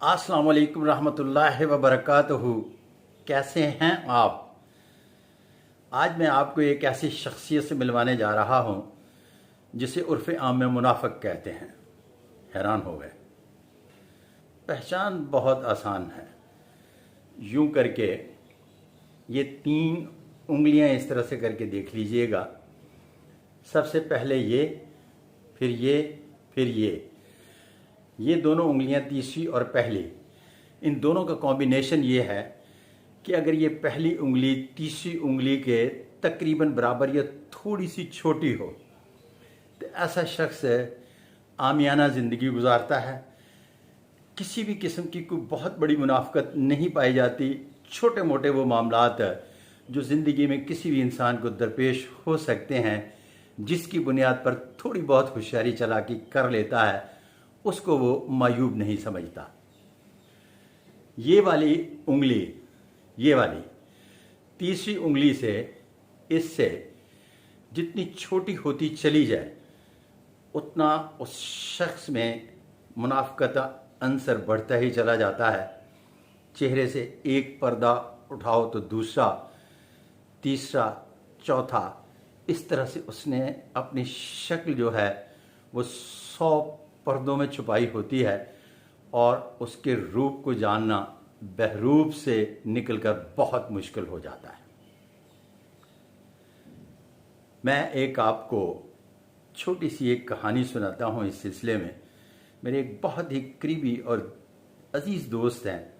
अस्सलाम वालेकुम रहमतुल्लाहि व बरकातहू। कैसे हैं आप? आज मैं आपको एक ऐसी शख्सियत से मिलवाने जा रहा हूं जिसे उर्फ़ आम में मुनाफिक कहते हैं। हैरान हो गए। पहचान बहुत आसान है। यूं करके ये 3 उंगलियां इस तरह से करके देख लीजिएगा। सबसे पहले ये, फिर ये, फिर ये दोनों उंगलियां, तीसरी और पहली, इन दोनों का कॉम्बिनेशन ये है कि अगर ये पहली उंगली तीसरी उंगली के तकरीबन बराबर या थोड़ी सी छोटी हो तो ऐसा शख्स आमियाना ज़िंदगी गुजारता है। किसी भी किस्म की कोई बहुत बड़ी मुनाफिकत नहीं पाई जाती। छोटे मोटे वो मामलात जो ज़िंदगी में किसी भी इंसान को दरपेश हो सकते हैं, जिसकी बुनियाद पर थोड़ी बहुत होशियारी चालाकी कर लेता है, उसको वो मायूब नहीं समझता। ये वाली उंगली, ये वाली तीसरी उंगली से, इससे जितनी छोटी होती चली जाए उतना उस शख्स में मुनाफिकत अंसर बढ़ता ही चला जाता है। चेहरे से एक पर्दा उठाओ तो दूसरा, तीसरा, चौथा, इस तरह से उसने अपनी शक्ल जो है वो 100 पर्दों में छुपाई होती है और उसके रूप को जानना बहरूप से निकलकर बहुत मुश्किल हो जाता है। मैं एक आपको छोटी सी एक कहानी सुनाता हूँ इस सिलसिले में। मेरे एक बहुत ही करीबी और अजीज़ दोस्त हैं।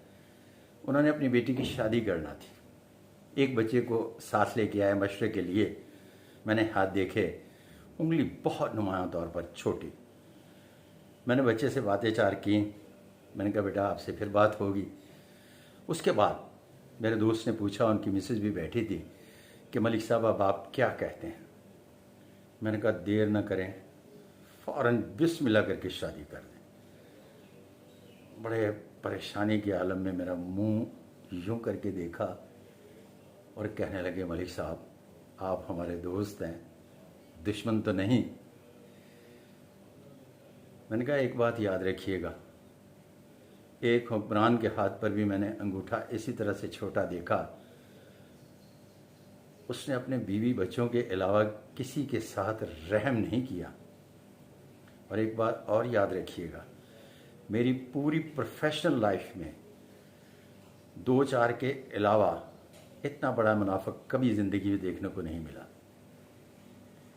उन्होंने अपनी बेटी की शादी करना थी। एक बच्चे को साथ लेके आए मशवरे के लिए। मैंने हाथ देखे, उंगली बहुत नुमायां तौर पर छोटी। मैंने बच्चे से बातें चार की। मैंने कहा बेटा आपसे फिर बात होगी। उसके बाद मेरे दोस्त ने पूछा, उनकी मिसेज भी बैठी थी, कि मलिक साहब अब आप क्या कहते हैं? मैंने कहा देर न करें, फ़ौरन बिस्मिल्लाह करके शादी कर दें। बड़े परेशानी के आलम में मेरा मुंह यूं करके देखा और कहने लगे, मलिक साहब आप हमारे दोस्त हैं, दुश्मन तो नहीं। मैंने कहा एक बात याद रखिएगा, एक हुक्मरान के हाथ पर भी मैंने अंगूठा इसी तरह से छोटा देखा। उसने अपने बीवी बच्चों के अलावा किसी के साथ रहम नहीं किया। और एक बात और याद रखिएगा, मेरी पूरी प्रोफेशनल लाइफ में 2-4 के अलावा इतना बड़ा मुनाफिक कभी ज़िंदगी में देखने को नहीं मिला।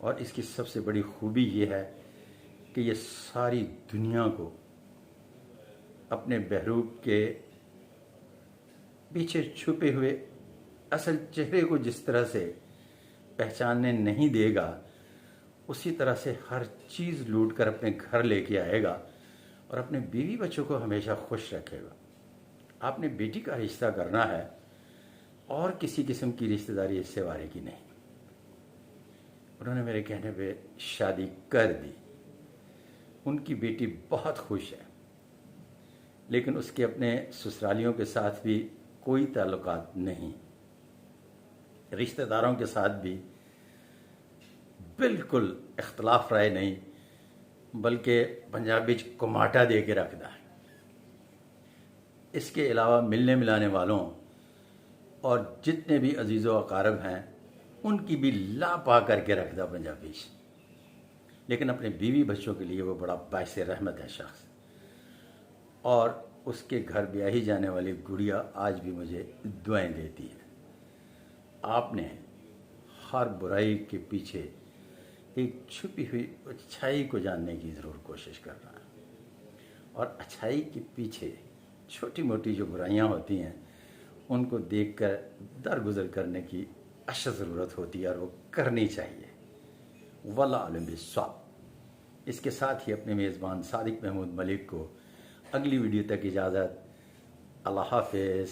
और इसकी सबसे बड़ी खूबी ये है कि ये सारी दुनिया को अपने बहरूप के पीछे छुपे हुए असल चेहरे को जिस तरह से पहचानने नहीं देगा, उसी तरह से हर चीज़ लूट कर अपने घर लेके आएगा और अपने बीवी बच्चों को हमेशा खुश रखेगा। आपने बेटी का रिश्ता करना है और किसी किस्म की रिश्तेदारी इससे वारे की नहीं। उन्होंने मेरे कहने पे शादी कर दी। उनकी बेटी बहुत खुश है, लेकिन उसके अपने ससुरालियों के साथ भी कोई ताल्लुकात नहीं, रिश्तेदारों के साथ भी बिल्कुल इख्तलाफ राय नहीं, बल्कि पंजाबी कुमाटा दे के रखता है। इसके अलावा मिलने मिलाने वालों और जितने भी अजीज़ व अकारब हैं उनकी भी ला पा करके रखता पंजाबी। लेकिन अपने बीवी बच्चों के लिए वो बड़ा बाइस रहमत है शख्स। और उसके घर ब्याही जाने वाली गुड़िया आज भी मुझे दुआएं देती है। आपने हर बुराई के पीछे एक छुपी हुई अच्छाई को जानने की ज़रूर कोशिश करना है। और अच्छाई के पीछे छोटी मोटी जो बुराइयां होती हैं उनको देखकर दरगुजर करने की अशद ज़रूरत होती है और वो करनी चाहिए। वल्लाह आलिम बिस्सवाब। इसके साथ ही अपने मेज़बान सादिक महमूद मलिक को अगली वीडियो तक इजाज़त। अल्लाह हाफ़िज़।